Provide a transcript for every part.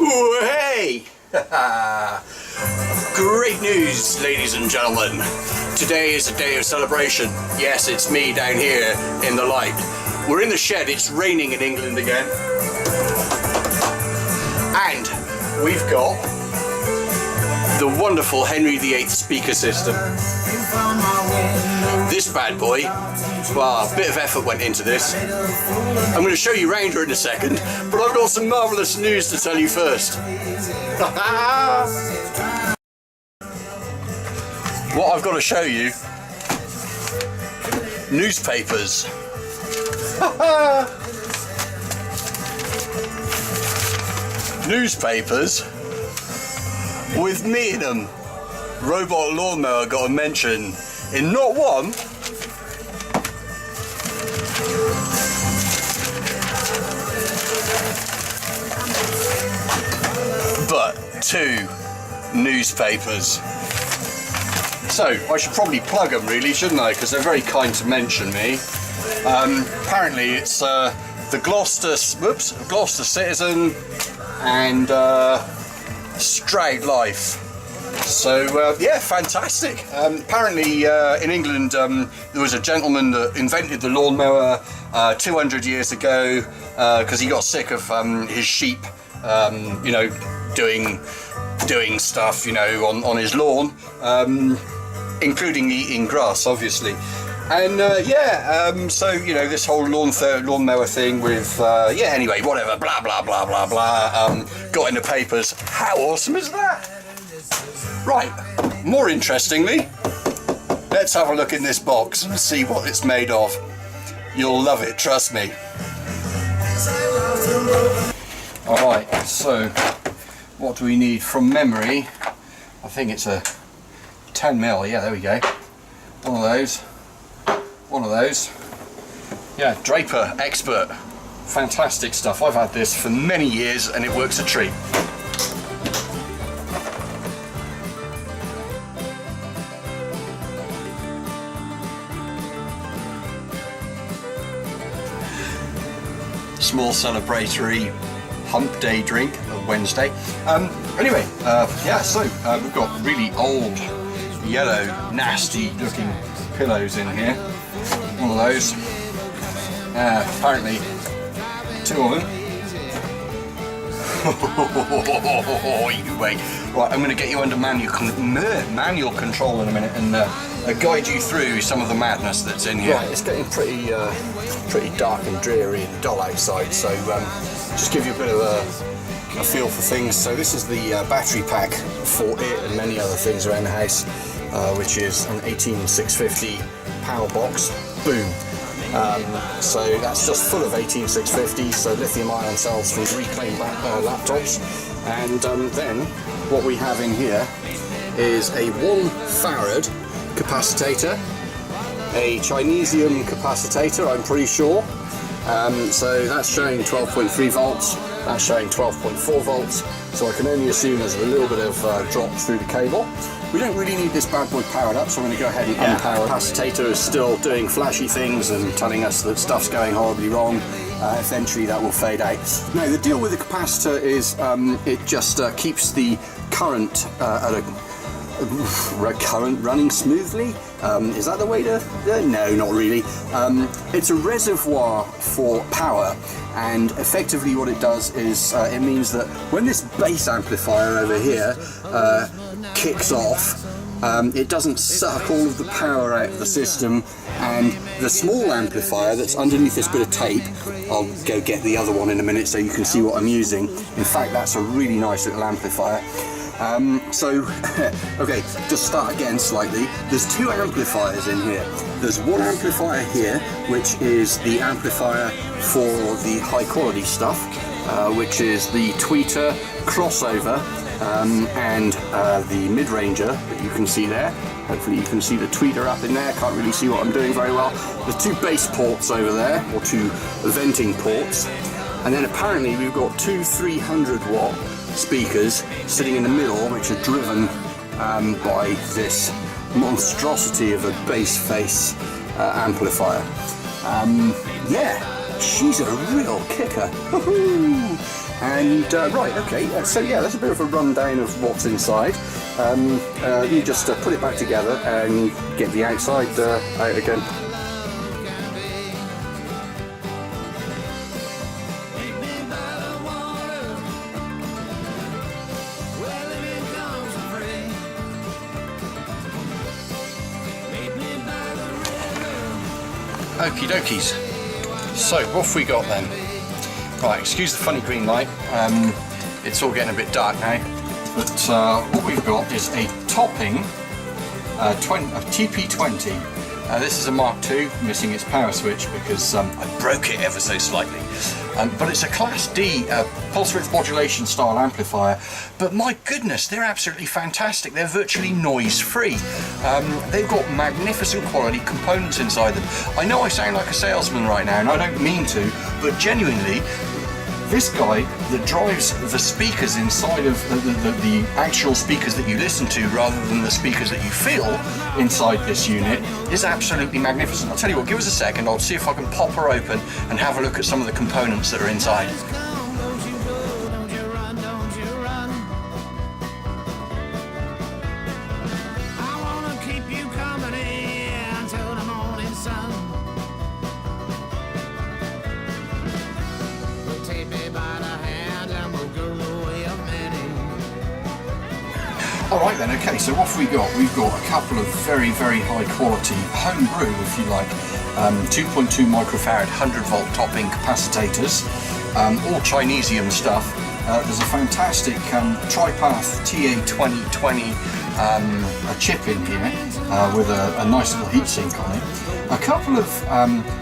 Ooh, hey! Great news, ladies and gentlemen. Today is a day of celebration. Yes, it's me down here in the light. We're in the shed, it's raining in England again. And we've got the wonderful Henry VIII speaker system. This bad boy, well, a bit of effort went into this. I'm going to show you round her in a second, but I've got some marvellous news to tell you first. What I've got to show you, newspapers. Newspapers with me in them. Robot Lawnmower got a mention in not one, but 2 newspapers. So I should probably plug them really, shouldn't I? Because they're very kind to mention me. Apparently it's the Gloucester Citizen and Stroud Life. So yeah, fantastic. Apparently in England there was a gentleman that invented the lawnmower 200 years ago because he got sick of his sheep, you know, doing stuff, you know, on his lawn, including eating grass, obviously. And so you know, this whole lawnmower thing with yeah, anyway, whatever, blah blah blah blah blah, got in the papers. How awesome is that? Right, more interestingly, let's have a look in this box and see what it's made of. You'll love it, trust me. Alright, so what do we need from memory? I think it's a 10mm, yeah, there we go. One of those. Yeah, Draper Expert. Fantastic stuff. I've had this for many years and it works a treat. Small celebratory hump day drink of Wednesday. Anyway, yeah, so we've got really old, yellow, nasty looking pillows in here. One of those. Apparently 2 of them. You wait. Right, I'm going to get you under manual control in a minute and guide you through some of the madness that's in here. Right, it's getting pretty dark and dreary and dull outside, so just give you a bit of a feel for things. So this is the battery pack for it and many other things around the house, which is an 18650 power box. Boom. So that's just full of 18650, so lithium ion cells from reclaimed laptops. And then what we have in here is a 1 farad capacitor, a Chinesium capacitor, I'm pretty sure. So that's showing 12.3 volts, that's showing 12.4 volts, so I can only assume there's a little bit of drop through the cable. We don't really need this bad boy powered up, so I'm going to go ahead and unpower. The capacitor is still doing flashy things and telling us that stuff's going horribly wrong. Eventually that will fade out. Now the deal with the capacitor is it just keeps the current at a current running smoothly. Is that the way to... no, not really. It's a reservoir for power, and effectively what it does is it means that when this bass amplifier over here kicks off, it doesn't suck all of the power out of the system, and the small amplifier that's underneath this bit of tape, I'll go get the other one in a minute so you can see what I'm using. In fact, that's a really nice little amplifier. Okay, just start again slightly. There's 2 amplifiers in here. There's one amplifier here, which is the amplifier for the high quality stuff, which is the tweeter, crossover, and the mid-ranger that you can see there. Hopefully you can see the tweeter up in there. Can't really see what I'm doing very well. There's 2 bass ports over there, or 2 venting ports. And then apparently we've got 2 300 watt speakers sitting in the middle, which are driven by this monstrosity of a bass face amplifier. Yeah, she's a real kicker. And right, okay, so yeah, that's a bit of a rundown of what's inside. You just put it back together and get the outside out again. Okie dokies. So what have we got then? Right, excuse the funny green light. It's all getting a bit dark now. But what we've got is a topping a TP20. This is a Mark II, missing its power switch because I broke it ever so slightly. But it's a Class D pulse width modulation style amplifier. But my goodness, they're absolutely fantastic. They're virtually noise free. They've got magnificent quality components inside them. I know I sound like a salesman right now, and I don't mean to, but genuinely, this guy that drives the speakers inside of the actual speakers that you listen to rather than the speakers that you feel inside this unit is absolutely magnificent. I'll tell you what, give us a second, I'll see if I can pop her open and have a look at some of the components that are inside. Alright then, okay, so what have we got? We've got a couple of very, very high quality homebrew, if you like, 2.2 microfarad 100 volt topping capacitors, all Chinesium stuff. There's a fantastic TriPath TA2020 a chip in here with a nice little heatsink on it. A couple of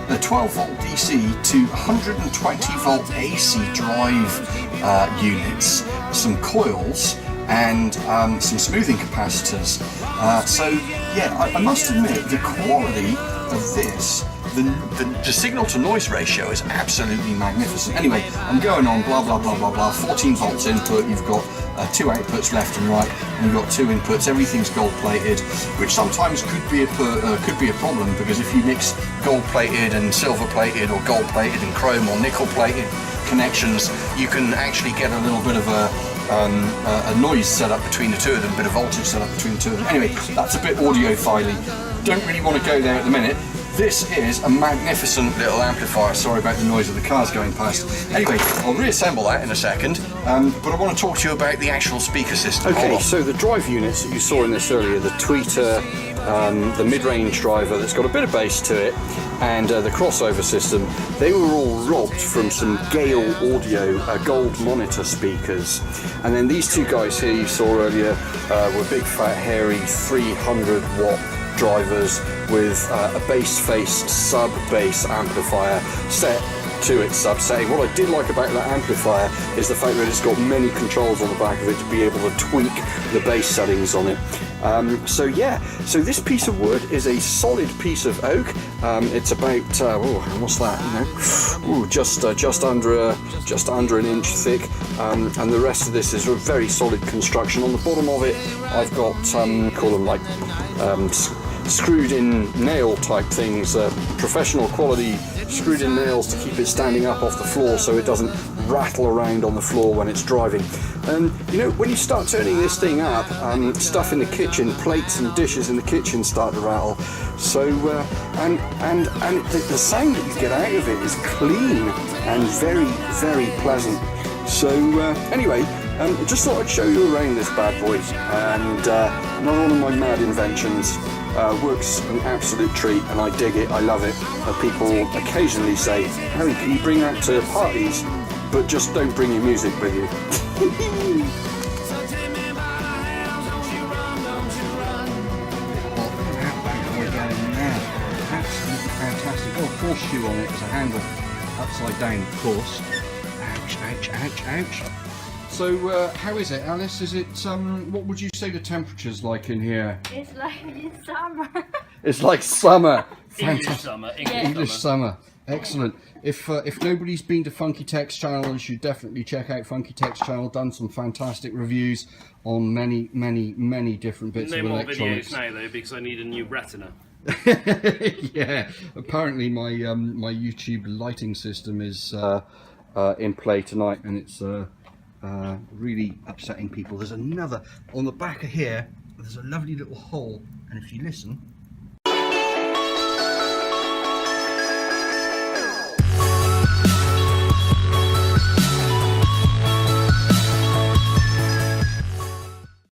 the 12 volt DC to 120 volt AC drive units, some coils, and some smoothing capacitors. So yeah, I must admit the quality of this, the signal to noise ratio is absolutely magnificent. Anyway, I'm going on blah blah blah blah blah. 14 volts input, you've got 2 outputs left and right, and you've got 2 inputs. Everything's gold plated, which sometimes could be a problem, because if you mix gold plated and silver plated, or gold plated and chrome or nickel plated connections, you can actually get a little bit of a noise set up between the two of them, a bit of voltage set up between the two of them. Anyway, that's a bit audiophile-y. Don't really want to go there at the minute. This is a magnificent little amplifier. Sorry about the noise of the cars going past. Anyway, I'll reassemble that in a second, but I want to talk to you about the actual speaker system. Okay, so the drive units that you saw in this earlier, the tweeter, the mid-range driver that's got a bit of bass to it, and the crossover system, they were all robbed from some Gale Audio gold monitor speakers. And then these two guys here you saw earlier were big fat hairy 300 watt drivers with a bass face sub bass amplifier set to its sub setting. What I did like about that amplifier is the fact that it's got many controls on the back of it to be able to tweak the bass settings on it. So yeah, so this piece of wood is a solid piece of oak. It's about what's that? Just under an inch thick, and the rest of this is a very solid construction. On the bottom of it, I've got call them like screwed in nail type things, professional quality screwed in nails to keep it standing up off the floor so it doesn't rattle around on the floor when it's driving. And you know, when you start turning this thing up, stuff in the kitchen, plates and dishes in the kitchen start to rattle. So and the sound that you get out of it is clean and very, very pleasant. So anyway, just thought I'd show you around this bad boy, and another one of my mad inventions. Works an absolute treat, and I dig it, I love it. People occasionally say, Harry, can you bring that to parties, but just don't bring your music with you. Absolutely fantastic. Oh, horseshoe on it as a handle, upside down of course. Ouch, ouch, ouch, ouch. So how is it, Alice? Is it what would you say the temperature's like in here? It's like summer. It's like summer. English summer. English summer. Excellent. If nobody's been to Funky Tech's channel, you should definitely check out Funky Tech's channel. Done some fantastic reviews on many different bits of electronics. No more videos now though, because I need a new retina. Yeah. Apparently my my YouTube lighting system is in play tonight, and it's really upsetting people. There's another on the back of here. There's a lovely little hole, and if you listen,